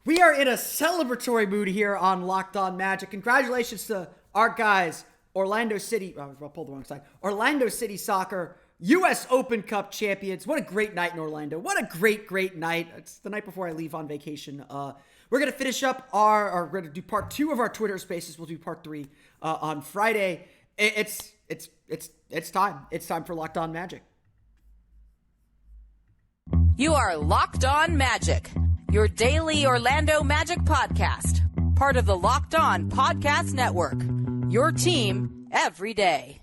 We are in a celebratory mood here on Locked On Magic. Congratulations to our guys, Orlando City. I pulled the wrong side. Orlando City Soccer, U.S. Open Cup champions. What a great night in Orlando. What a great night. It's the night before I leave on vacation. We're going to finish up we're going to do part 2 of our Twitter Spaces. We'll do part 3 on Friday. It's time. It's time for Locked On Magic. You are Locked On Magic, your daily Orlando Magic podcast, part of the Locked On Podcast Network, your team every day.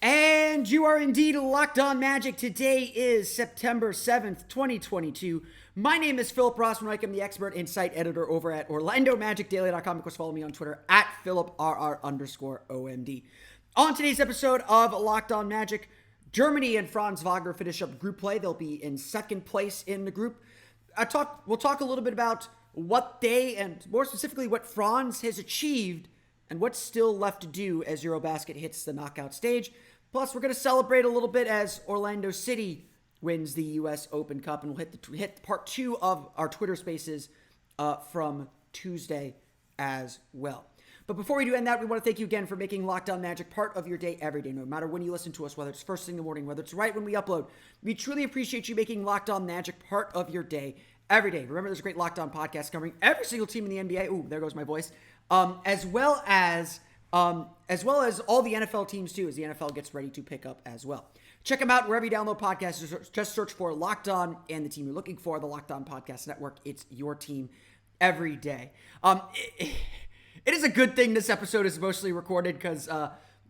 And you are indeed Locked On Magic. Today is September 7th, 2022. My name is Philip Rossman-Reich. I'm the expert and site editor over at OrlandoMagicDaily.com. Of course, follow me on Twitter at PhilipRR_OMD. On today's episode of Locked On Magic, Germany and Franz Wagner finish up group play. They'll be in second place in the group. We'll talk a little bit about what they, and more specifically what Franz has achieved and what's still left to do as Eurobasket hits the knockout stage. Plus, we're going to celebrate a little bit as Orlando City wins the U.S. Open Cup, and we'll hit part 2 of our Twitter Spaces from Tuesday as well. But before we do end that, we want to thank you again for making Locked On Magic part of your day every day, no matter when you listen to us, whether it's first thing in the morning, whether it's right when we upload. We truly appreciate you making Locked On Magic part of your day every day. Remember, there's a great Locked On podcast covering every single team in the NBA. Ooh, there goes my voice. As well as all the NFL teams too, as the NFL gets ready to pick up as well. Check them out wherever you download podcasts. Just search for Locked On and the team you're looking for, the Locked On Podcast Network. It's your team every day. It is a good thing this episode is mostly recorded because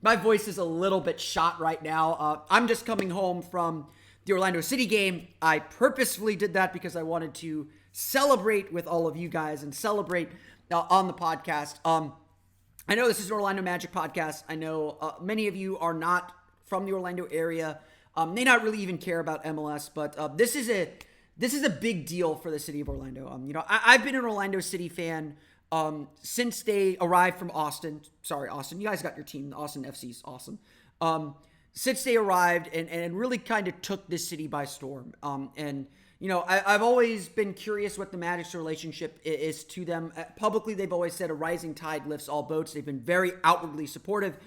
my voice is a little bit shot right now. I'm just coming home from the Orlando City game. I purposefully did that because I wanted to celebrate with all of you guys and celebrate on the podcast. I know this is an Orlando Magic podcast. I know many of you are not from the Orlando area, may not really even care about MLS, but this is a big deal for the city of Orlando. I've been an Orlando City fan since they arrived from Austin. Sorry, Austin, you guys got your team. The Austin FC is awesome. Since they arrived and really kind of took this city by storm. I've always been curious what the Magic's relationship is to them. Publicly, they've always said a rising tide lifts all boats. They've been very outwardly supportive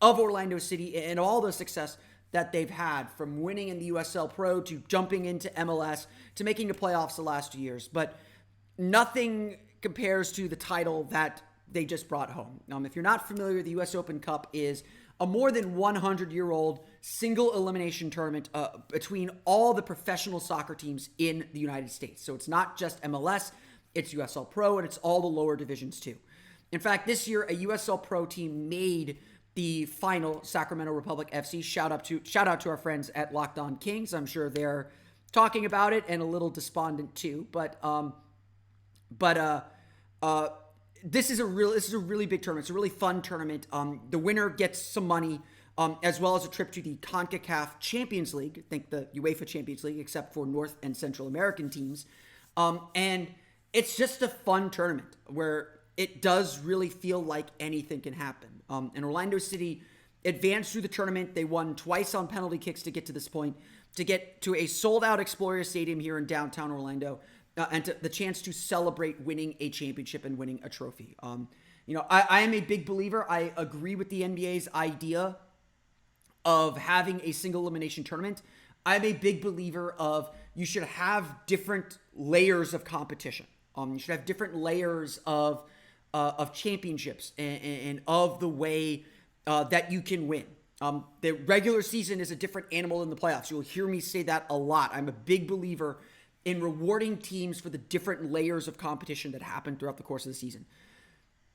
of Orlando City and all the success that they've had, from winning in the USL Pro to jumping into MLS to making the playoffs the last 2 years. But nothing compares to the title that they just brought home. If you're not familiar, the US Open Cup is a more than 100-year-old single elimination tournament between all the professional soccer teams in the United States. So it's not just MLS, it's USL Pro, and it's all the lower divisions too. In fact, this year, a USL Pro team made the final, Sacramento Republic FC. Shout out to our friends at Locked On Kings. I'm sure they're talking about it and a little despondent too. This is a really big tournament. It's a really fun tournament. The winner gets some money, as well as a trip to the CONCACAF Champions League. I think the UEFA Champions League, except for North and Central American teams. And it's just a fun tournament where it does really feel like anything can happen. And Orlando City advanced through the tournament. They won twice on penalty kicks to get to this point, to get to a sold-out Exploria Stadium here in downtown Orlando. And the chance to celebrate winning a championship and winning a trophy. I am a big believer. I agree with the NBA's idea of having a single elimination tournament. I'm a big believer of you should have different layers of competition. You should have different layers of championships and of the way that you can win. The regular season is a different animal than the playoffs. You'll hear me say that a lot. I'm a big believer in rewarding teams for the different layers of competition that happen throughout the course of the season.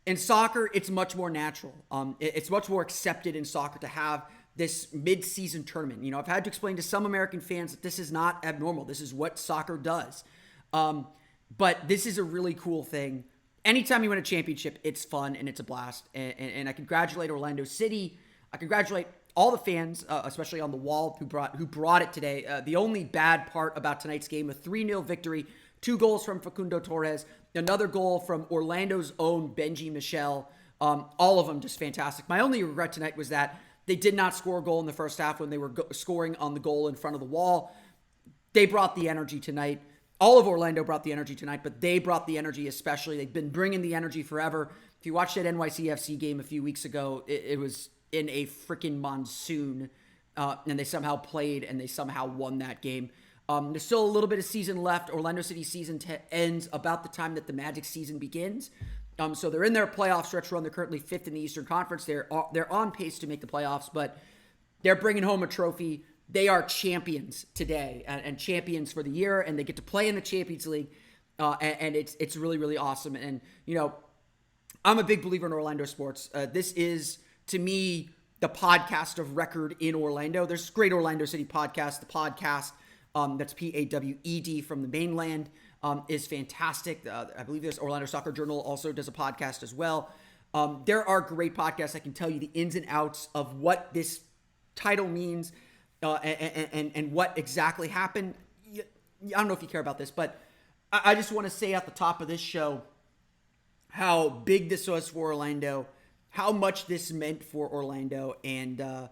In soccer, it's much more natural. It's much more accepted in soccer to have this mid-season tournament. I've had to explain to some American fans that this is not abnormal. This is what soccer does. But this is a really cool thing. Anytime you win a championship, it's fun and it's a blast. And I congratulate Orlando City. I congratulate all the fans, especially on the wall, who brought it today. The only bad part about tonight's game, a 3-0 victory 2 goals from Facundo Torres, another goal from Orlando's own Benji Michel. All of them just fantastic. My only regret tonight was that they did not score a goal in the first half when they were scoring on the goal in front of the wall. They brought the energy tonight. All of Orlando brought the energy tonight, but they brought the energy especially. They've been bringing the energy forever. If you watched that NYCFC game a few weeks ago, it was in a freaking monsoon, and they somehow played and they somehow won that game. There's still a little bit of season left. Orlando City season ends about the time that the Magic season begins. So they're in their playoff stretch run. They're currently 5th in the Eastern Conference. They're on pace to make the playoffs, but they're bringing home a trophy. They are champions today and champions for the year, and they get to play in the Champions League, and it's really, really awesome. And, I'm a big believer in Orlando sports. This is, to me, the podcast of record in Orlando. There's great Orlando City podcast. The podcast, that's PAWED from the mainland, is fantastic. I believe there's Orlando Soccer Journal also does a podcast as well. There are great podcasts that can tell you the ins and outs of what this title means and what exactly happened. I don't know if you care about this, but I just want to say at the top of this show how big this was for Orlando, how much this meant for Orlando, and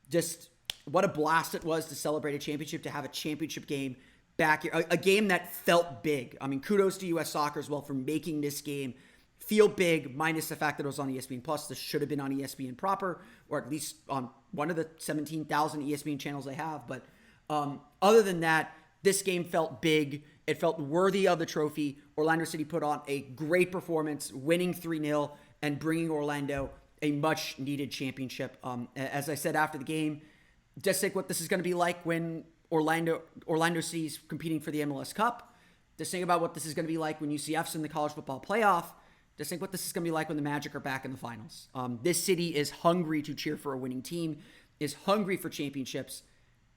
just what a blast it was to celebrate a championship, to have a championship game back here, a game that felt big. I mean, kudos to U.S. Soccer as well for making this game feel big, minus the fact that it was on ESPN Plus. This should have been on ESPN proper, or at least on one of the 17,000 ESPN channels they have. But other than that, this game felt big. It felt worthy of the trophy. Orlando City put on a great performance, winning 3-0 and bringing Orlando a much-needed championship. As I said after the game, just think what this is going to be like when Orlando City's competing for the MLS Cup. Just think about what this is going to be like when UCF's in the college football playoff. Just think what this is going to be like when the Magic are back in the finals. This city is hungry to cheer for a winning team, is hungry for championships,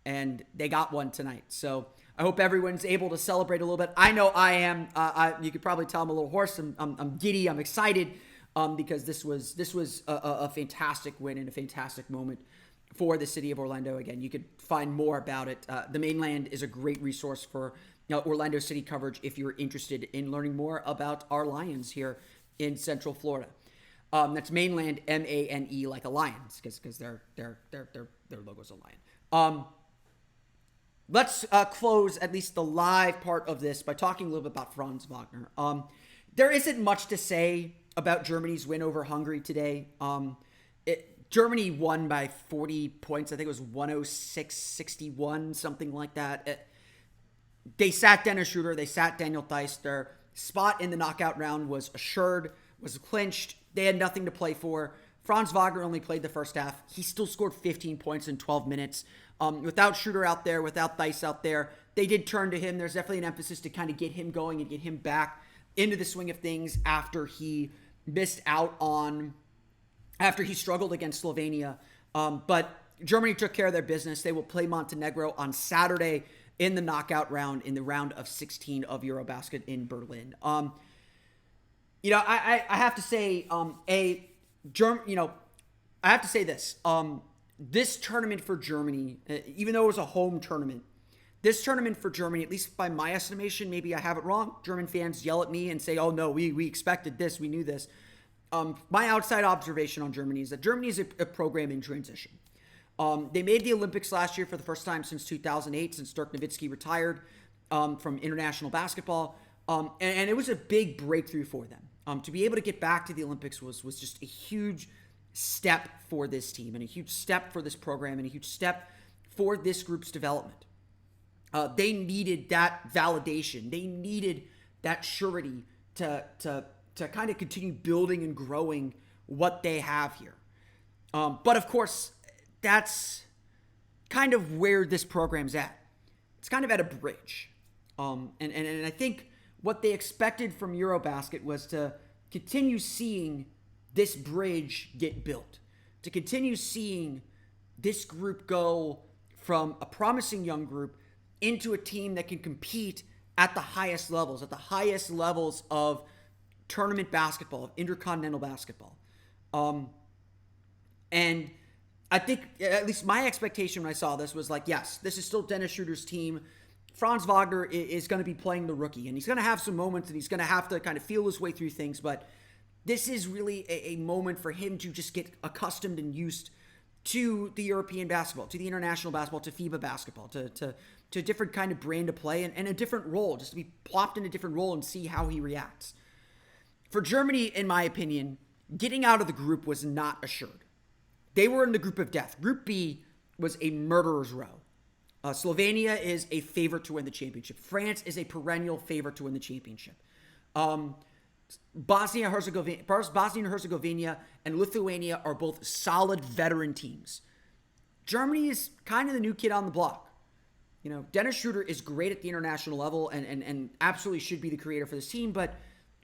and they got one tonight. So I hope everyone's able to celebrate a little bit. I know I am. You could probably tell I'm a little hoarse. I'm giddy. I'm excited because this was a fantastic win and a fantastic moment for the city of Orlando. Again, you could find more about it. The Mainland is a great resource for Orlando City coverage if you're interested in learning more about our Lions here in Central Florida. That's Mainland, MANE, like a Lions, because their logo's a lion. Let's close at least the live part of this by talking a little bit about Franz Wagner. There isn't much to say about Germany's win over Hungary today. Germany won by 40 points. I think it was 106-61, something like that. They sat Dennis Schroeder. They sat Daniel Theiss. Their spot in the knockout round was assured, was clinched. They had nothing to play for. Franz Wagner only played the first half. He still scored 15 points in 12 minutes. Without Schroeder out there, without Theiss out there, they did turn to him. There's definitely an emphasis to kind of get him going and get him back into the swing of things after he struggled against Slovenia. But Germany took care of their business. They will play Montenegro on Saturday in the knockout round, in the round of 16 of Eurobasket in Berlin. I have to say, I have to say this. This tournament for Germany, even though it was a home tournament, this tournament for Germany, at least by my estimation, maybe I have it wrong. German fans yell at me and say, oh no, we expected this, we knew this. My outside observation on Germany is that Germany is a program in transition. They made the Olympics last year for the first time since 2008, since Dirk Nowitzki retired from international basketball. And it was a big breakthrough for them. To be able to get back to the Olympics was just a huge step for this team and a huge step for this program and a huge step for this group's development. They needed that validation. They needed that surety to kind of continue building and growing what they have here. But of course, that's kind of where this program's at. It's kind of at a bridge. And I think what they expected from Eurobasket was to continue seeing this bridge get built, to continue seeing this group go from a promising young group into a team that can compete at the highest levels of tournament basketball, of intercontinental basketball. And I think, at least my expectation when I saw this was like, yes, this is still Dennis Schroeder's team. Franz Wagner is going to be playing the rookie, and he's going to have some moments, and he's going to have to kind of feel his way through things, but this is really a moment for him to just get accustomed and used to the European basketball, to the international basketball, to FIBA basketball, to a different kind of brand of play and a different role, just to be plopped in a different role and see how he reacts. For Germany, in my opinion, getting out of the group was not assured. They were in the group of death. Group B was a murderer's row. Slovenia is a favorite to win the championship. France is a perennial favorite to win the championship. Bosnia and Herzegovina and Lithuania are both solid veteran teams. Germany is kind of the new kid on the block. You know, Dennis Schroeder is great at the international level and absolutely should be the creator for this team, but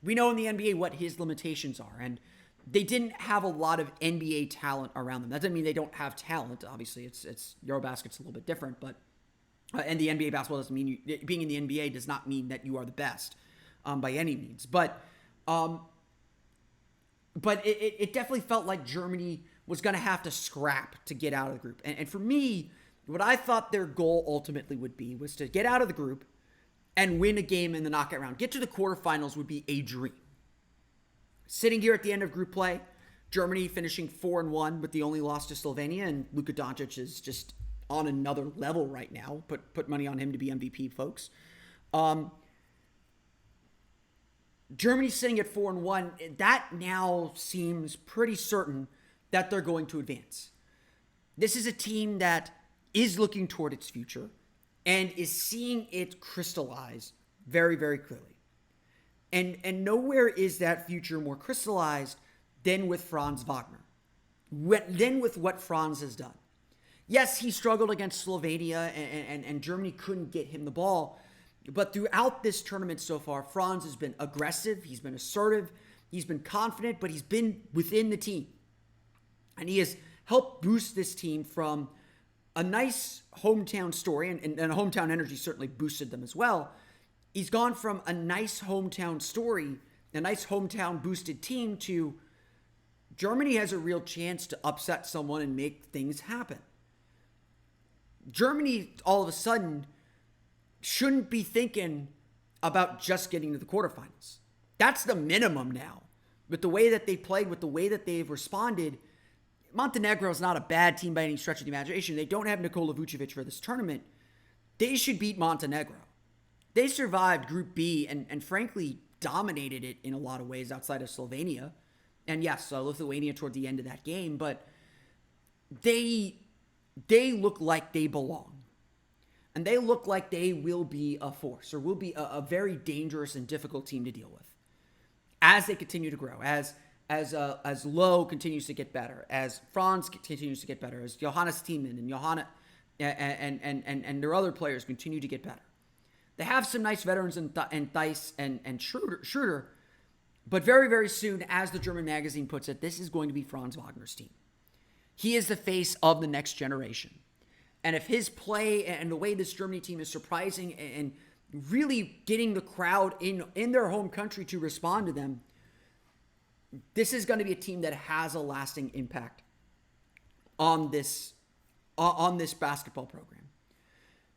we know in the NBA what his limitations are, and they didn't have a lot of NBA talent around them. That doesn't mean they don't have talent. Obviously, it's Eurobasket's a little bit different, but and the NBA basketball doesn't mean being in the NBA does not mean that you are the best by any means. But it definitely felt like Germany was going to have to scrap to get out of the group. And for me, what I thought their goal ultimately would be was to get out of the group and win a game in the knockout round. Get to the quarterfinals would be a dream. Sitting here at the end of group play, Germany finishing 4-1 with the only loss to Slovenia, and Luka Doncic is just on another level right now. Put money on him to be MVP, folks. Germany sitting at 4-1, that now seems pretty certain that they're going to advance. This is a team that is looking toward its future and is seeing it crystallize very, very clearly. And nowhere is that future more crystallized than with Franz Wagner, than with what Franz has done. Yes, he struggled against Slovenia and Germany couldn't get him the ball. But throughout this tournament so far, Franz has been aggressive, he's been assertive, he's been confident, but he's been within the team. And he has helped boost this team from a nice hometown story, and hometown energy certainly boosted them as well. He's gone from a nice hometown story, a nice hometown boosted team, to Germany has a real chance to upset someone and make things happen. Germany, all of a sudden, shouldn't be thinking about just getting to the quarterfinals. That's the minimum now. With the way that they played, with the way that they've responded, Montenegro is not a bad team by any stretch of the imagination. They don't have Nikola Vucevic for this tournament. They should beat Montenegro. They survived Group B and frankly dominated it in a lot of ways outside of Slovenia. And yes, Lithuania toward the end of that game, but they look like they belong. And they look like they will be a force, or will be a very dangerous and difficult team to deal with as they continue to grow, as Lowe continues to get better, as Franz continues to get better, as Johannes Thiemann and Johanna and their other players continue to get better. They have some nice veterans in Theis and Schroeder, but very, very soon, as the German magazine puts it, this is going to be Franz Wagner's team. He is the face of the next generation. And if his play and the way this Germany team is surprising and really getting the crowd in their home country to respond to them, this is going to be a team that has a lasting impact on this basketball program.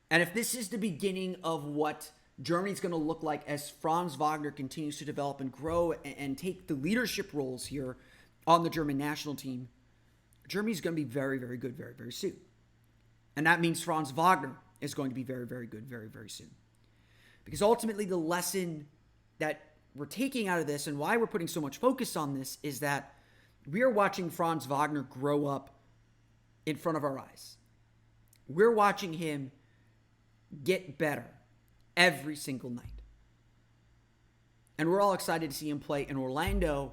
And if this is the beginning of what Germany's going to look like as Franz Wagner continues to develop and grow and take the leadership roles here on the German national team, Germany's going to be very, very good very, very soon. And that means Franz Wagner is going to be very, very good very, very soon. Because ultimately the lesson that we're taking out of this and why we're putting so much focus on this is that we are watching Franz Wagner grow up in front of our eyes. We're watching him get better every single night. And we're all excited to see him play in Orlando,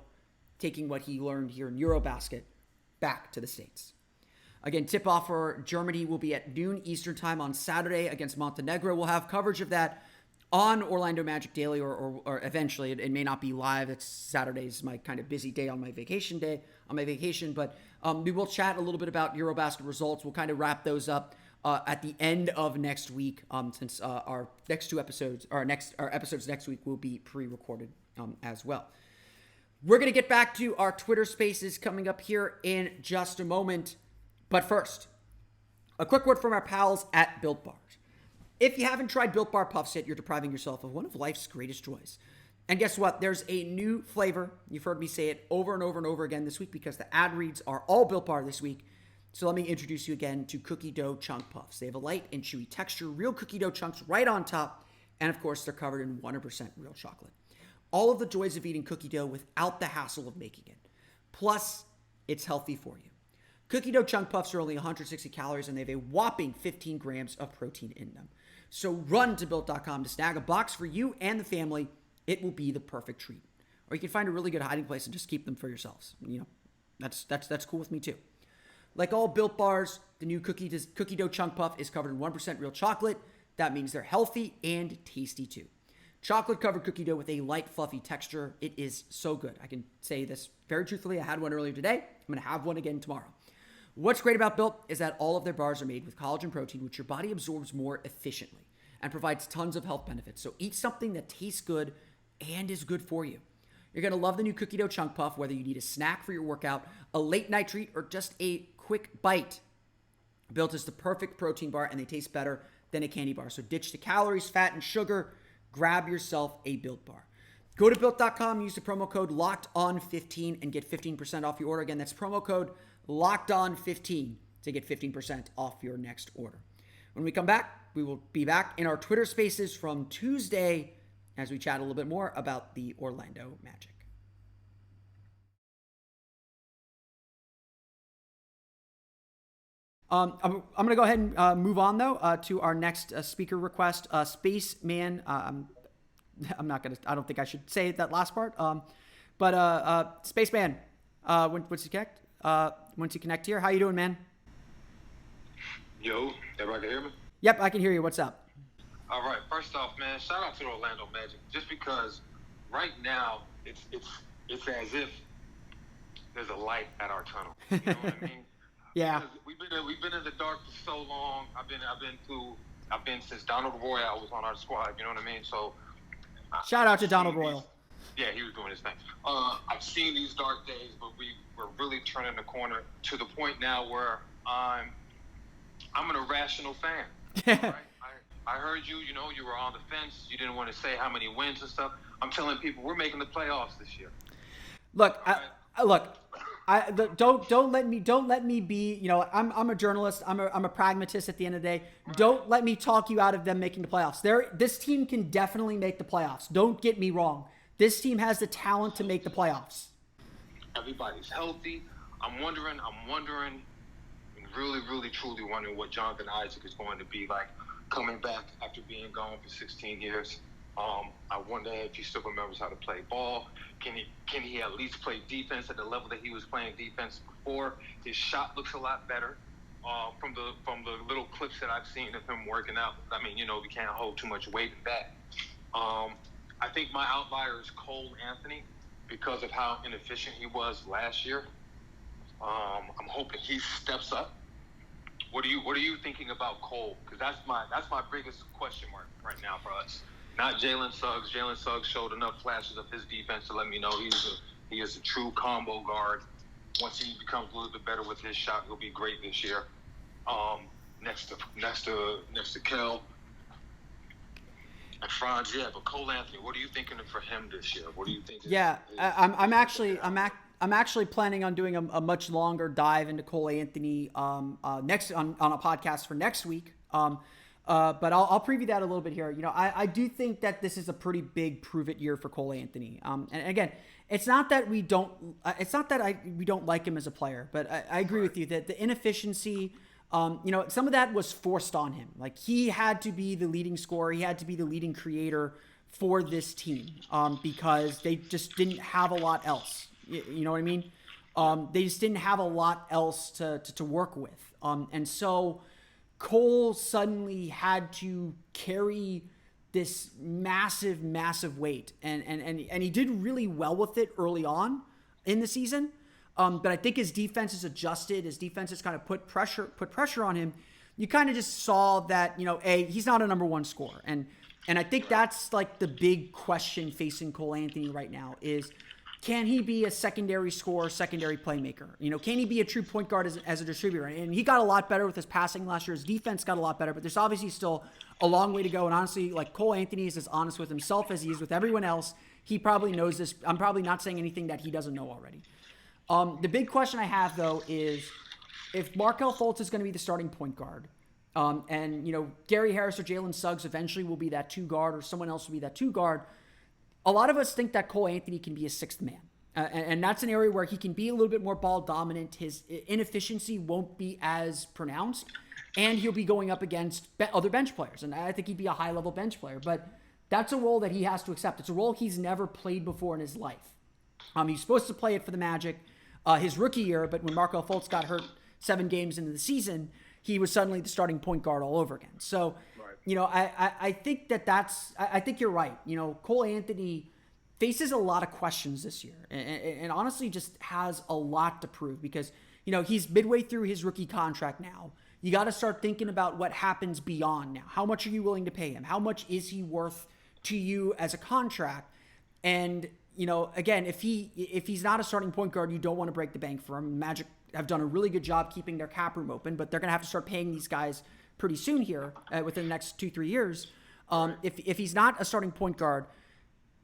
taking what he learned here in Eurobasket back to the States. Again, tip-off for Germany will be at noon Eastern time on Saturday against Montenegro. We'll have coverage of that on Orlando Magic Daily or eventually. It may not be live. It's Saturday's my kind of busy day on my vacation, but we will chat a little bit about Eurobasket results. We'll kind of wrap those up at the end of next week, since our next two episodes, our episodes next week will be pre-recorded as well. We're going to get back to our Twitter Spaces coming up here in just a moment. But first, a quick word from our pals at Built Bars. If you haven't tried Built Bar Puffs yet, you're depriving yourself of one of life's greatest joys. And guess what? There's a new flavor. You've heard me say it over and over and over again this week because the ad reads are all Built Bar this week. So let me introduce you again to Cookie Dough Chunk Puffs. They have a light and chewy texture, real cookie dough chunks right on top, and of course, they're covered in 100% real chocolate. All of the joys of eating cookie dough without the hassle of making it. Plus, it's healthy for you. Cookie Dough Chunk Puffs are only 160 calories, and they have a whopping 15 grams of protein in them. So run to Built.com to snag a box for you and the family. It will be the perfect treat. Or you can find a really good hiding place and just keep them for yourselves. You know, that's cool with me too. Like all Built Bars, the new Cookie Dough Chunk Puff is covered in 1% real chocolate. That means they're healthy and tasty too. Chocolate-covered cookie dough with a light, fluffy texture. It is so good. I can say this very truthfully. I had one earlier today. I'm going to have one again tomorrow. What's great about Built is that all of their bars are made with collagen protein, which your body absorbs more efficiently and provides tons of health benefits. So eat something that tastes good and is good for you. You're going to love the new Cookie Dough Chunk Puff, whether you need a snack for your workout, a late night treat, or just a quick bite. Built is the perfect protein bar, and they taste better than a candy bar. So ditch the calories, fat, and sugar. Grab yourself a Built Bar. Go to Built.com, use the promo code LOCKEDON15 and get 15% off your order. Again, that's promo code LOCKEDON15 to get 15% off your next order. When we come back, we will be back in our Twitter Spaces from Tuesday as we chat a little bit more about the Orlando Magic. I'm going to go ahead and move on, though, to our next speaker request. Spaceman, I'm not going to, I don't think I should say that last part. But Spaceman, once you connect here, how you doing, man? Yo, everybody can hear me? Yep, I can hear you. What's up? All right. First off, man, shout out to the Orlando Magic. Just because right now it's as if there's a light at our tunnel. You know what I mean? Yeah. Because we've been in the dark for so long. I've been since Donald Royale was on our squad. You know what I mean? So shout out to Donald Royale. Yeah, he was doing his thing. I've seen these dark days, but we're really turning the corner to the point now where I'm an irrational fan. Right? I heard you. You know, you were on the fence. You didn't want to say how many wins and stuff. I'm telling people we're making the playoffs this year. Look, don't let me be, you know, I'm a journalist. I'm a pragmatist at the end of the day. Right. Don't let me talk you out of them making the playoffs. This team can definitely make the playoffs. Don't get me wrong. This team has the talent to make the playoffs. Everybody's healthy. I'm wondering, really, really, truly wondering what Jonathan Isaac is going to be like coming back after being gone for 16 years. I wonder if he still remembers how to play ball. Can he at least play defense at the level that he was playing defense before? His shot looks a lot better from the little clips that I've seen of him working out. I mean, you know, we can't hold too much weight in that. I think my outlier is Cole Anthony because of how inefficient he was last year. I'm hoping he steps up. What are you thinking about Cole? Because that's my biggest question mark right now for us. Not Jalen Suggs. Jalen Suggs showed enough flashes of his defense to let me know he is a true combo guard. Once he becomes a little bit better with his shot, he'll be great this year. Next to Kel and Franz, yeah. But Cole Anthony, what are you thinking for him this year? What do you think? I'm actually planning on doing a much longer dive into Cole Anthony next on a podcast for next week. But I'll preview that a little bit here. You know, I do think that this is a pretty big prove-it year for Cole Anthony. And again, it's not that we don't like him as a player, but I agree with you that the inefficiency, you know, some of that was forced on him. Like he had to be the leading scorer, he had to be the leading creator for this team because they just didn't have a lot else. You know what I mean? They just didn't have a lot else to work with, and so Cole suddenly had to carry this massive weight, and he did really well with it early on in the season. But I think his defense has adjusted. His defense has kind of put pressure on him. You kind of just saw that, you know, he's not a number one scorer, and I think that's like the big question facing Cole Anthony right now is can he be a secondary scorer, secondary playmaker? Can he be a true point guard as a distributor? And he got a lot better with his passing last year. His defense got a lot better, but there's obviously still a long way to go. And honestly, like Cole Anthony is as honest with himself as he is with everyone else. He probably knows this. I'm probably not saying anything that he doesn't know already. The big question I have, though, is if Markelle Fultz is going to be the starting point guard, and Gary Harris or Jalen Suggs eventually will be that 2 guard, or someone else will be that 2 guard, a lot of us think that Cole Anthony can be a 6th man. And that's an area where he can be a little bit more ball dominant. His inefficiency won't be as pronounced, and he'll be going up against other bench players. And I think he'd be a high-level bench player. But that's a role that he has to accept. It's a role he's never played before in his life. He's supposed to play it for the Magic his rookie year, but when Markelle Fultz got hurt 7 games into the season, he was suddenly the starting point guard all over again. So, I think I think you're right. Cole Anthony faces a lot of questions this year and honestly just has a lot to prove because, he's midway through his rookie contract now. You got to start thinking about what happens beyond now. How much are you willing to pay him? How much is he worth to you as a contract? And, again, if he's not a starting point guard, you don't want to break the bank for him. Magic have done a really good job keeping their cap room open, but they're going to have to start paying these guys pretty soon here within the next 2-3 years. If he's not a starting point guard,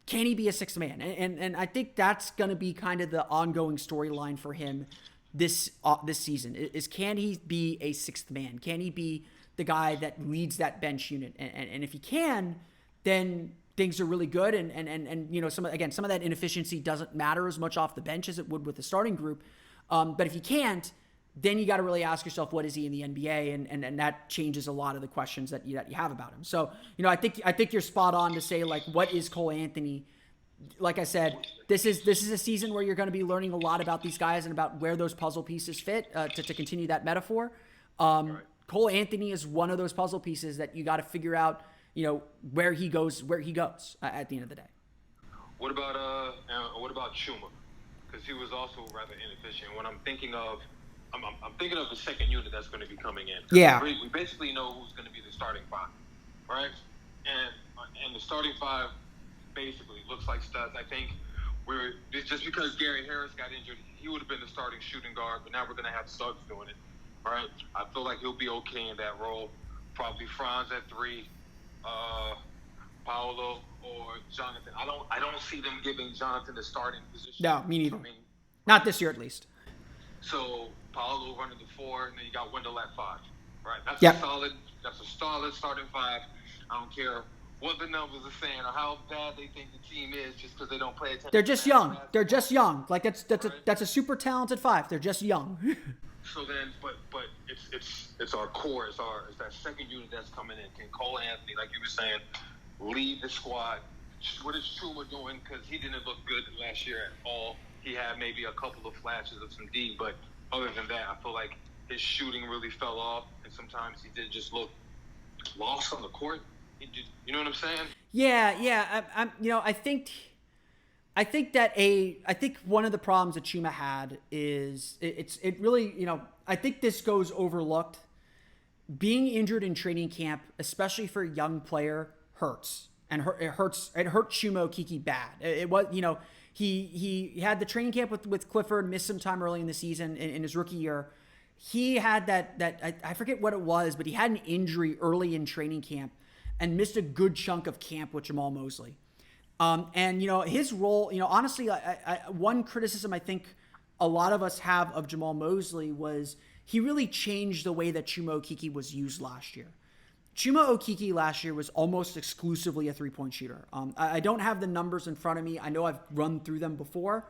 can he be a 6th man? And I think that's going to be kind of the ongoing storyline for him this season is can he be a 6th man? Can he be the guy that leads that bench unit? And if he can, then things are really good. And some of that inefficiency doesn't matter as much off the bench as it would with the starting group. But if he can't, then you got to really ask yourself, what is he in the NBA? And that changes a lot of the questions that you have about him. So, I think you're spot on to say, like, what is Cole Anthony? Like I said, this is a season where you're going to be learning a lot about these guys and about where those puzzle pieces fit to continue that metaphor. Cole Anthony is one of those puzzle pieces that you got to figure out, where he goes at the end of the day. What about Chuma? Because he was also rather inefficient. When I'm thinking of the second unit that's going to be coming in. Yeah. We basically know who's going to be the starting 5, right? And the starting 5 basically looks like studs. I think just because Gary Harris got injured, he would have been the starting shooting guard, but now we're going to have Suggs doing it, right? I feel like he'll be okay in that role. Probably Franz at 3, Paolo or Jonathan. I don't see them giving Jonathan the starting position. No, me neither. Not this year, at least. So Paolo running the 4, and then you got Wendell at 5, right? That's a solid starting 5. I don't care what the numbers are saying or how bad they think the team is just because they don't play attention. They're just young. They're just young. Like that's a super talented 5. They're just young. So then, but it's our core. It's that second unit that's coming in. Can Cole Anthony, like you were saying, lead the squad? What is Chuma doing? Because he didn't look good last year at all. He had maybe a couple of flashes of some D, but other than that, I feel like his shooting really fell off, and sometimes he did just look lost on the court. You know what I'm saying? Yeah. I think one of the problems that Chuma had is it really, I think this goes overlooked. Being injured in training camp, especially for a young player, hurts. And it hurt Chuma Okeke bad. It was, he had the training camp with Clifford, missed some time early in the season in his rookie year. He had that I forget what it was, but he had an injury early in training camp and missed a good chunk of camp with Jamal Mosley. And his role, honestly, one criticism I think a lot of us have of Jamal Mosley was he really changed the way that Chuma Okeke was used last year. Chuma Okeke last year was almost exclusively a 3-point shooter. I don't have the numbers in front of me. I know I've run through them before.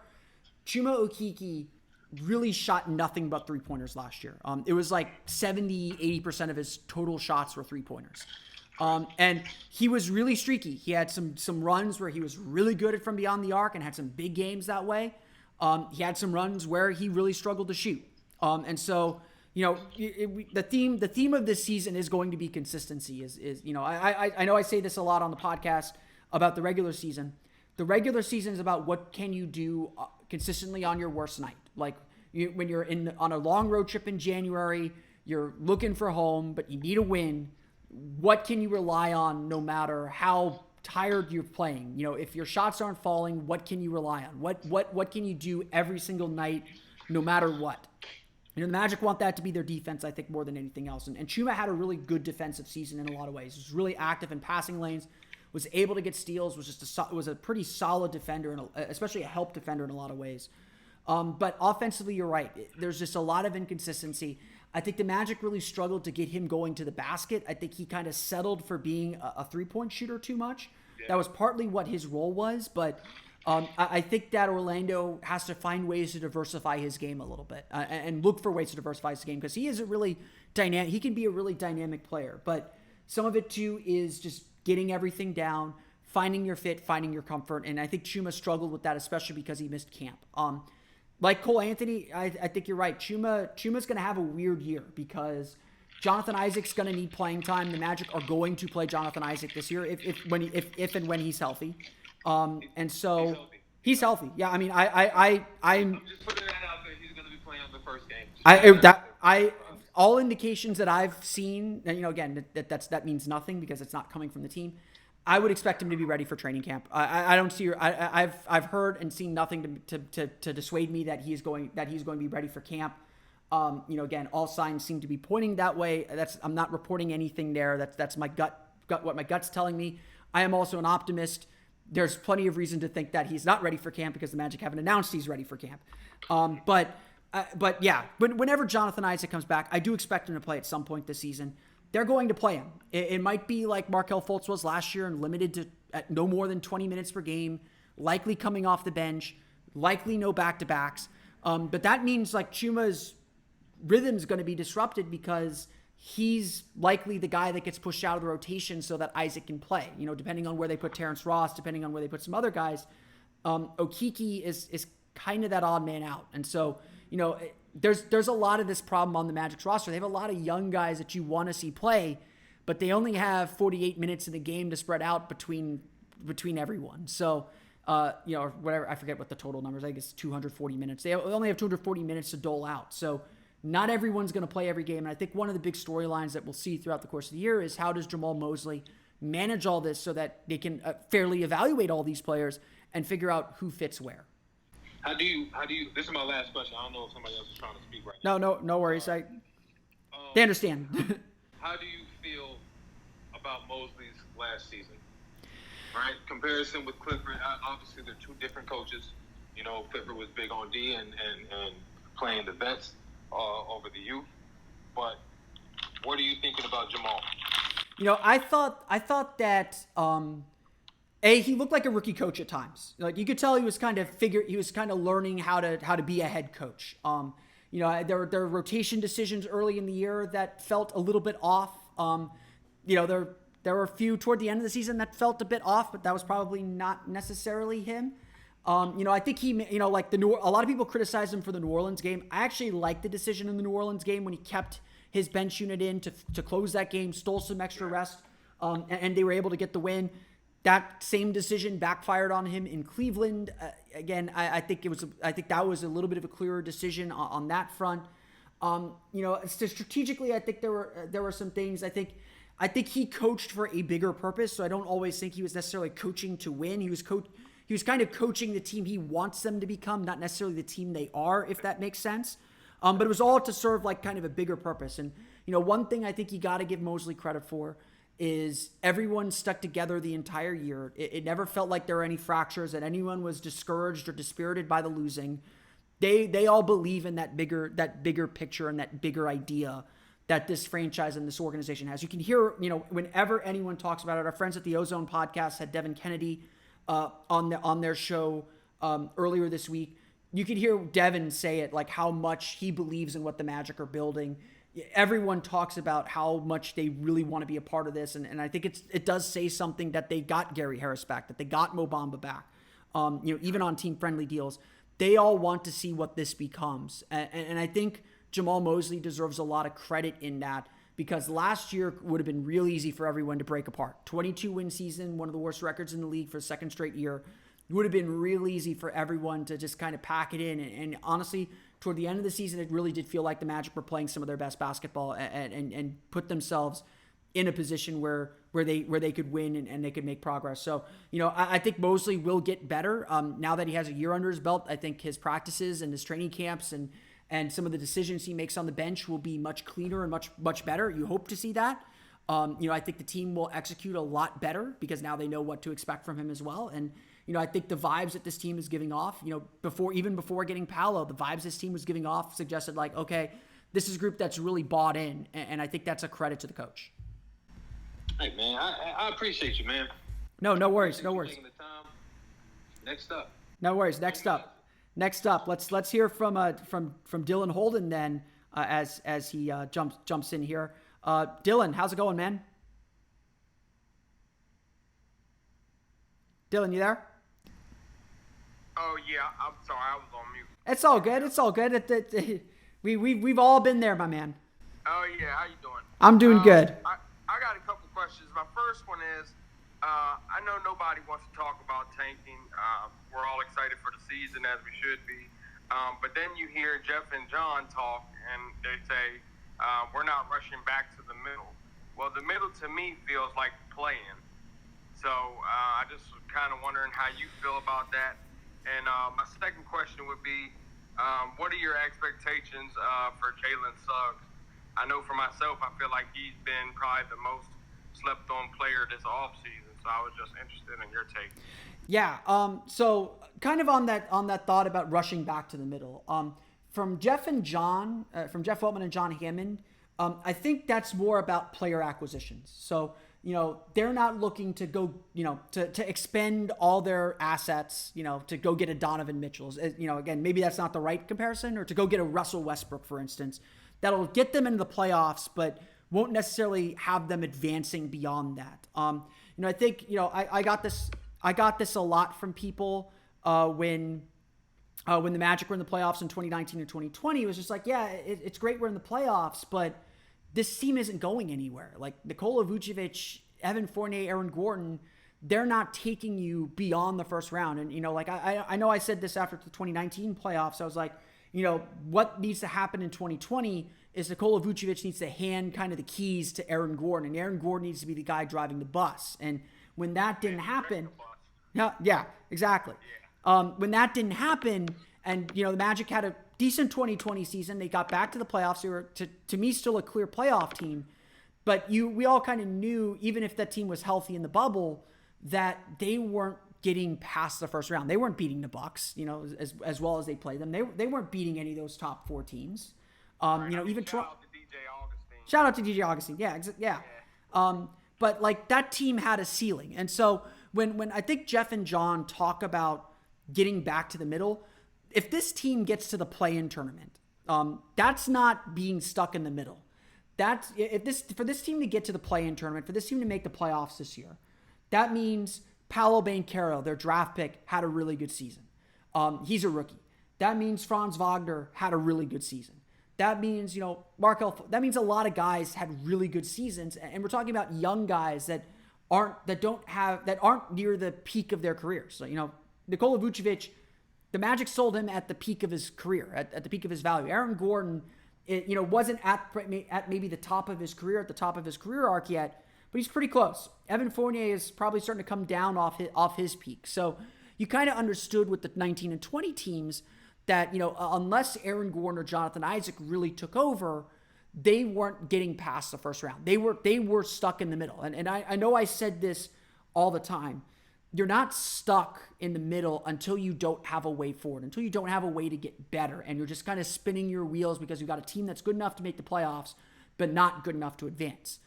Chuma Okeke really shot nothing but 3-pointers last year. It was like 70-80% of his total shots were 3-pointers. And he was really streaky. He had some runs where he was really good at from beyond the arc and had some big games that way. He had some runs where he really struggled to shoot. And so, the theme of this season is going to be consistency. I know I say this a lot on the podcast about the regular season. The regular season is about what can you do consistently on your worst night. Like when you're on a long road trip in January, you're looking for home, but you need a win. What can you rely on no matter how tired you're playing. If your shots aren't falling, what can you rely on? What can you do every single night, no matter what? The Magic want that to be their defense, I think, more than anything else. And Chuma had a really good defensive season in a lot of ways. He was really active in passing lanes, was able to get steals, was a pretty solid defender, and especially a help defender in a lot of ways. But offensively, you're right. There's just a lot of inconsistency. I think the Magic really struggled to get him going to the basket. I think he kind of settled for being a three-point shooter too much. Yeah. That was partly what his role was, but I think that Orlando has to find ways to diversify his game a little bit and look for ways to diversify his game, because he is a really dynamic. He can be a really dynamic player, but some of it too is just getting everything down, finding your fit, finding your comfort, and I think Chuma struggled with that, especially because he missed camp. Like Cole Anthony, I think you're right. Chuma's going to have a weird year because Jonathan Isaac's going to need playing time. The Magic are going to play Jonathan Isaac this year if and when he's healthy. And so he's healthy. Yeah, I mean, I'm just putting that out there. He's going to be playing the first game. All indications that I've seen, and again, that means nothing because it's not coming from the team. I would expect him to be ready for training camp. I don't see. I've heard and seen nothing to dissuade me that he's going to be ready for camp. Again, all signs seem to be pointing that way. I'm not reporting anything there. That's my gut. What my gut's telling me. I am also an optimist. There's plenty of reason to think that he's not ready for camp because the Magic haven't announced he's ready for camp. But yeah, whenever Jonathan Isaac comes back, I do expect him to play at some point this season. They're going to play him. It might be like Markelle Fultz was last year and limited to at no more than 20 minutes per game, likely coming off the bench, likely no back-to-backs. But that means like Chuma's rhythm's going to be disrupted because he's likely the guy that gets pushed out of the rotation so that Isaac can play. Depending on where they put Terrence Ross, depending on where they put some other guys, Okeke is kind of that odd man out. And so, there's a lot of this problem on the Magic's roster. They have a lot of young guys that you want to see play, but they only have 48 minutes in the game to spread out between everyone. So, or whatever, I forget what the total numbers. I guess 240 minutes. They only have 240 minutes to dole out. So not everyone's going to play every game. And I think one of the big storylines that we'll see throughout the course of the year is how does Jamal Mosley manage all this so that they can fairly evaluate all these players and figure out who fits where. How do you, this is my last question. I don't know if somebody else is trying to speak right now. No worries. They understand. How do you feel about Mosley's last season? Right? Comparison with Clifford, obviously they're two different coaches. Clifford was big on D and playing the vets over the youth. But what are you thinking about Jamal? I thought that he looked like a rookie coach at times. Like you could tell he was kind of learning how to be a head coach. There were rotation decisions early in the year that felt a little bit off. There were a few toward the end of the season that felt a bit off, but that was probably not necessarily him. I think he, a lot of people criticize him for the New Orleans game. I actually liked the decision in the New Orleans game when he kept his bench unit in to close that game, stole some extra rest, and they were able to get the win. That same decision backfired on him in Cleveland. Again, I think that was a little bit of a clearer decision on that front. Strategically, I think there were some things. I think he coached for a bigger purpose. So I don't always think he was necessarily coaching to win. He was kind of coaching the team he wants them to become, not necessarily the team they are, if that makes sense. But it was all to serve like kind of a bigger purpose. And one thing I think you got to give Mosley credit for is everyone stuck together the entire year. It never felt like there were any fractures, that anyone was discouraged or dispirited by the losing. They all believe in that bigger picture and that bigger idea that this franchise and this organization has. You can hear, whenever anyone talks about it. Our friends at the Ozone Podcast had Devin Kennedy on their show earlier this week. You could hear Devin say it, like how much he believes in what the Magic are building. Everyone talks about how much they really want to be a part of this. And I think it does say something that they got Gary Harris back, that they got Mo Bamba back, even on team-friendly deals. They all want to see what this becomes. And I think Jamal Mosley deserves a lot of credit in that, because last year would have been real easy for everyone to break apart. 22-win season, one of the worst records in the league for a second straight year. It would have been real easy for everyone to just kind of pack it in. And honestly, toward the end of the season, it really did feel like the Magic were playing some of their best basketball and put themselves in a position where they could win and they could make progress. So, I think Mosley will get better now that he has a year under his belt. I think his practices and his training camps and some of the decisions he makes on the bench will be much cleaner and much better. You hope to see that. I think the team will execute a lot better because now they know what to expect from him as well. And, I think the vibes that this team is giving off, before getting Paolo, the vibes this team was giving off suggested like, okay, this is a group that's really bought in. And I think that's a credit to the coach. Hey, man, I appreciate you, man. No worries. No worries. Next up. No worries. Next up, let's hear from Dylan Holden then as he jumps in here. Dylan, how's it going, man? Dylan, you there? Oh yeah, I'm sorry, I was on mute. It's all good. We've all been there, my man. Oh yeah, how you doing? I'm doing good. I got a couple questions. My first one is, I know nobody wants to talk about tanking. We're all excited for the season, as we should be. But then you hear Jeff and John talk, and they say, we're not rushing back to the middle. Well, the middle to me feels like playing. So I just was kind of wondering how you feel about that. And my second question would be, what are your expectations for Jalen Suggs? I know for myself, I feel like he's been probably the most slept-on player this offseason. So I was just interested in your take. Yeah. So kind of on that thought about rushing back to the middle. From Jeff Weltman and John Hammond, I think that's more about player acquisitions. So, they're not looking to go, to expend all their assets, to go get a Donovan Mitchell. Again, maybe that's not the right comparison, or to go get a Russell Westbrook, for instance. That'll get them into the playoffs, but won't necessarily have them advancing beyond that. I think, I got this a lot from people when the Magic were in the playoffs in 2019 and 2020. It was just like, yeah, it's great we're in the playoffs, but this team isn't going anywhere. Like Nikola Vucevic, Evan Fournier, Aaron Gordon, they're not taking you beyond the first round. And, I know I said this after the 2019 playoffs. I was like, what needs to happen in 2020 is Nikola Vucevic needs to hand kind of the keys to Aaron Gordon, and Aaron Gordon needs to be the guy driving the bus. And when that didn't happen, yeah, exactly. When that didn't happen, and the Magic had a decent 2020 season, they got back to the playoffs. They were, to me, still a clear playoff team. But we all kind of knew, even if that team was healthy in the bubble, that they weren't getting past the first round. They weren't beating the Bucks, as well as they played them. They weren't beating any of those top four teams. Even shout out to DJ Augustine. Shout out to DJ Augustine. Yeah. But like that team had a ceiling, and so when I think Jeff and John talk about getting back to the middle, if this team gets to the play-in tournament, that's not being stuck in the middle. That's for this team to get to the play-in tournament, for this team to make the playoffs this year. That means Paolo Banchero, their draft pick, had a really good season. He's a rookie. That means Franz Wagner had a really good season. That means, that means a lot of guys had really good seasons. And we're talking about young guys that aren't near the peak of their careers. So, Nikola Vucevic, the Magic sold him at the peak of his career, at the peak of his value. Aaron Gordon, wasn't at maybe the top of his career, at the top of his career arc yet, but he's pretty close. Evan Fournier is probably starting to come down off his peak. So you kind of understood with the 19 and 20 teams that, unless Aaron Gordon or Jonathan Isaac really took over, they weren't getting past the first round. They were stuck in the middle. And I know I said this all the time. You're not stuck in the middle until you don't have a way forward, until you don't have a way to get better, and you're just kind of spinning your wheels because you've got a team that's good enough to make the playoffs, but not good enough to advance.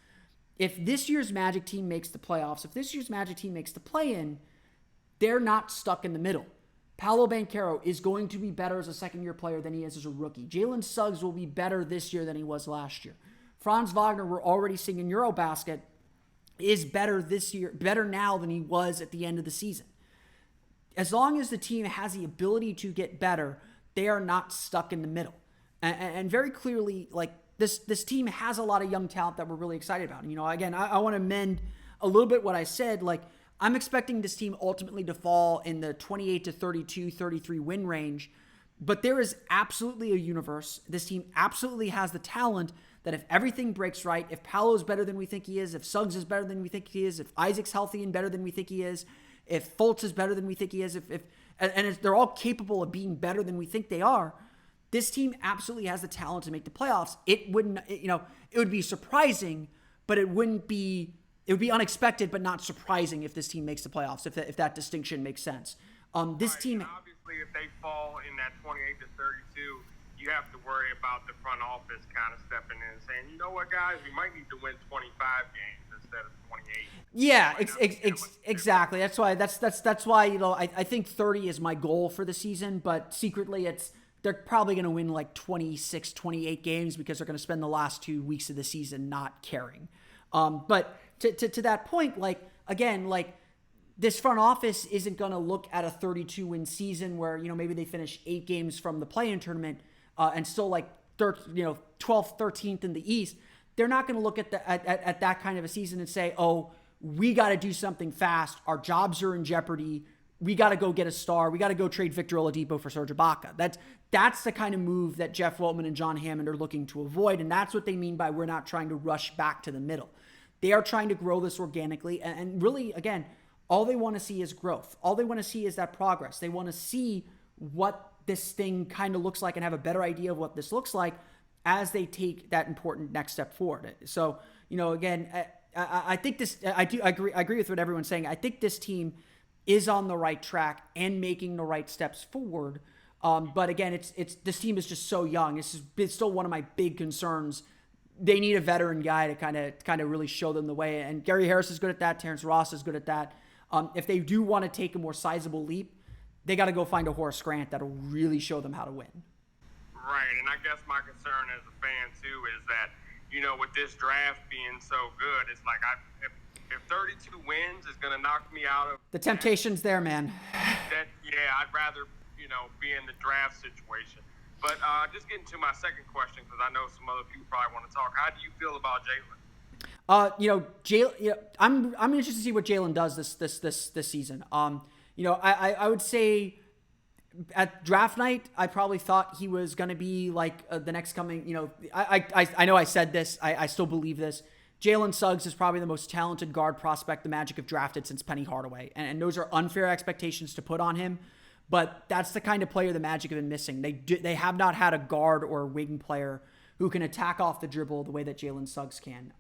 If this year's Magic team makes the playoffs, if this year's Magic team makes the play-in, they're not stuck in the middle. Paolo Banchero is going to be better as a second-year player than he is as a rookie. Jalen Suggs will be better this year than he was last year. Franz Wagner, we're already seeing in Eurobasket, is better this year, better now than he was at the end of the season. As long as the team has the ability to get better, they are not stuck in the middle. And very clearly, like, this team has a lot of young talent that we're really excited about. Again, I want to amend a little bit what I said. Like, I'm expecting this team ultimately to fall in the 28 to 32, 33 win range. But there is absolutely a universe. This team absolutely has the talent that if everything breaks right, if Paolo's better than we think he is, if Suggs is better than we think he is, if Isaac's healthy and better than we think he is, if Fultz is better than we think he is, if they're all capable of being better than we think they are, this team absolutely has the talent to make the playoffs. It wouldn't, it would be surprising, but it would be unexpected, but not surprising if this team makes the playoffs, if that distinction makes sense. This team, obviously, if they fall in that 28 to 32, you have to worry about the front office kind of stepping in and saying, you know what, guys, we might need to win 25 games instead of 28. Yeah, exactly. That's why I think 30 is my goal for the season, but secretly they're probably going to win like 26, 28 games because they're going to spend the last 2 weeks of the season not caring. But to that point, this front office isn't going to look at a 32-win season where, maybe they finish 8 games from the play-in tournament and still 12th, 13th in the East. They're not going to look at that kind of a season and say, oh, we got to do something fast. Our jobs are in jeopardy. We got to go get a star. We got to go trade Victor Oladipo for Serge Ibaka. That's the kind of move that Jeff Weltman and John Hammond are looking to avoid, and that's what they mean by we're not trying to rush back to the middle. They are trying to grow this organically, and really, again, all they want to see is growth. All they want to see is that progress. They want to see what this thing kind of looks like and have a better idea of what this looks like as they take that important next step forward. So, again, I think this. I agree with what everyone's saying. I think this team is on the right track and making the right steps forward. But again, this team is just so young. It's still one of my big concerns. They need a veteran guy to kind of really show them the way. And Gary Harris is good at that. Terrence Ross is good at that. If they do want to take a more sizable leap, they got to go find a Horace Grant that'll really show them how to win. Right, and I guess my concern as a fan too is that with this draft being so good, it's like if 32 wins is going to knock me out of the temptation's there, man. I'd rather be in the draft situation. But just getting to my second question, because I know some other people probably want to talk. How do you feel about Jalen? I'm interested to see what Jalen does this season. I would say at draft night, I probably thought he was going to be like the next coming. I know I said this. I still believe this. Jalen Suggs is probably the most talented guard prospect the Magic have drafted since Penny Hardaway, and those are unfair expectations to put on him. But that's the kind of player the Magic have been missing. They have not had a guard or a wing player who can attack off the dribble the way that Jalen Suggs can.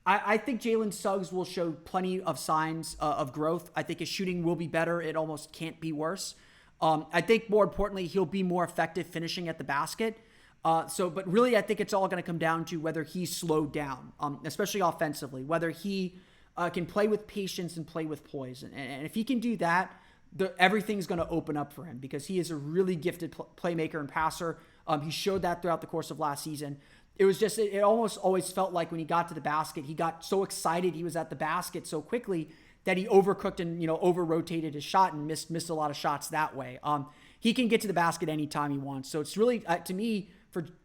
I think Jalen Suggs will show plenty of signs of growth. I think his shooting will be better. It almost can't be worse. I think more importantly, he'll be more effective finishing at the basket. But really, I think it's all going to come down to whether he's slowed down, especially offensively, whether he can play with patience and play with poise. And if he can do that, everything's going to open up for him because he is a really gifted playmaker and passer. He showed that throughout the course of last season. It almost always felt like when he got to the basket, he got so excited he was at the basket so quickly that he overcooked and, over-rotated his shot and missed a lot of shots that way. He can get to the basket anytime he wants. So it's really, to me,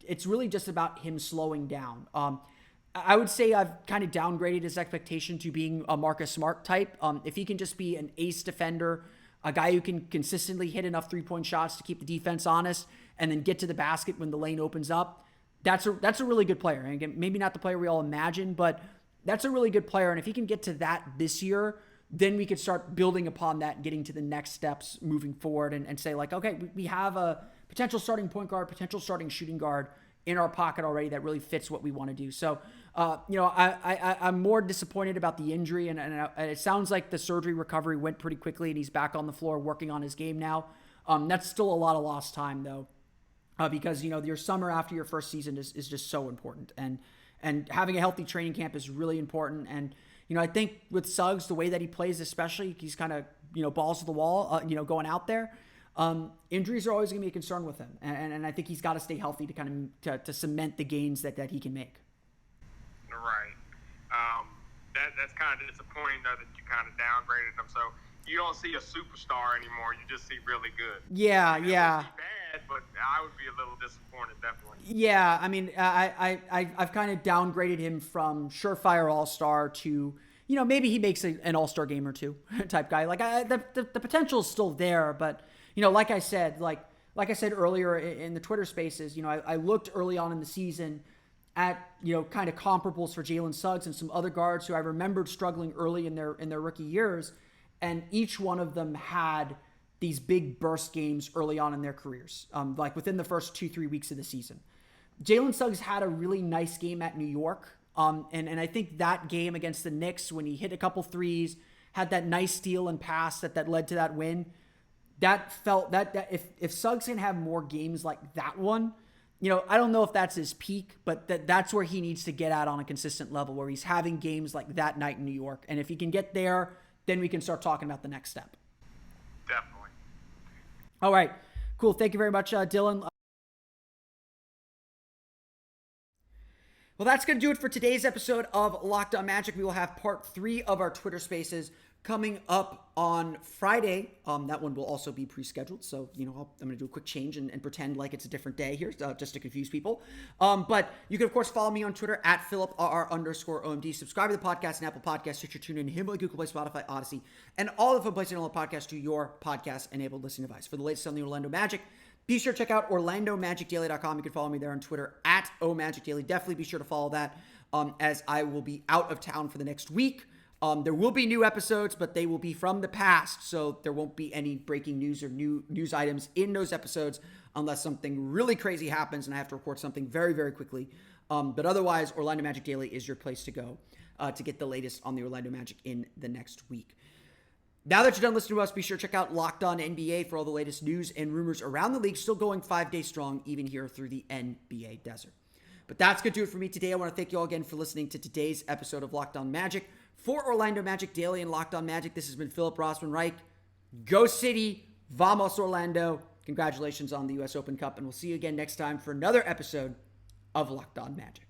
it's really just about him slowing down. I would say I've kind of downgraded his expectation to being a Marcus Smart type. If he can just be an ace defender, a guy who can consistently hit enough three-point shots to keep the defense honest and then get to the basket when the lane opens up, that's a really good player. And again, maybe not the player we all imagine, but that's a really good player. And if he can get to that this year, then we could start building upon that and getting to the next steps moving forward and say like, okay, we have a potential starting point guard, potential starting shooting guard in our pocket already that really fits what we want to do. So, I'm more disappointed about the injury, and it sounds like the surgery recovery went pretty quickly, and he's back on the floor working on his game now. That's still a lot of lost time, though, because, your summer after your first season is just so important, and having a healthy training camp is really important. And, I think with Suggs, the way that he plays, especially, he's kind of, balls to the wall, going out there. Injuries are always going to be a concern with him, and I think he's got to stay healthy to kind of to cement the gains that he can make. Right. That's kind of disappointing though that you kind of downgraded him. So you don't see a superstar anymore. You just see really good. Yeah. Bad, but I would be a little disappointed, definitely. Yeah, I mean, I've kind of downgraded him from surefire all-star to, maybe he makes an all-star game or two type guy. Like the potential is still there, but like I said earlier in the Twitter Spaces, I looked early on in the season at, kind of comparables for Jalen Suggs and some other guards who I remembered struggling early in their rookie years, and each one of them had these big burst games early on in their careers, like within the first 2-3 weeks of the season. Jalen Suggs had a really nice game at New York, and I think that game against the Knicks, when he hit a couple threes, had that nice steal and pass that led to that win, that felt that if Suggs can have more games like that one, I don't know if that's his peak, but that's where he needs to get at on a consistent level, where he's having games like that night in New York. And if he can get there, then we can start talking about the next step. Definitely. All right. Cool. Thank you very much, Dylan. Well, that's going to do it for today's episode of Locked On Magic. We will have part 3 of our Twitter Spaces coming up on Friday. That one will also be pre-scheduled. So, I'm going to do a quick change and pretend like it's a different day here just to confuse people. But you can, of course, follow me on Twitter at PhilipRR_OMD. Subscribe to the podcast and Apple Podcasts, Stitcher, TuneIn, Himalaya, Google Play, Spotify, Odyssey, and all the fun places to download podcasts to your podcast-enabled listening device. For the latest on the Orlando Magic, be sure to check out OrlandoMagicDaily.com. You can follow me there on Twitter at OMagicDaily. Definitely be sure to follow that as I will be out of town for the next week. There will be new episodes, but they will be from the past, so there won't be any breaking news or new news items in those episodes unless something really crazy happens and I have to record something very, very quickly. But otherwise, Orlando Magic Daily is your place to go to get the latest on the Orlando Magic in the next week. Now that you're done listening to us, be sure to check out Locked On NBA for all the latest news and rumors around the league, still going 5 days strong, even here through the NBA desert. But that's going to do it for me today. I want to thank you all again for listening to today's episode of Locked On Magic. For Orlando Magic Daily and Locked On Magic, this has been Philip Rossman Reich. Go City, Vamos Orlando. Congratulations on the U.S. Open Cup, and we'll see you again next time for another episode of Locked On Magic.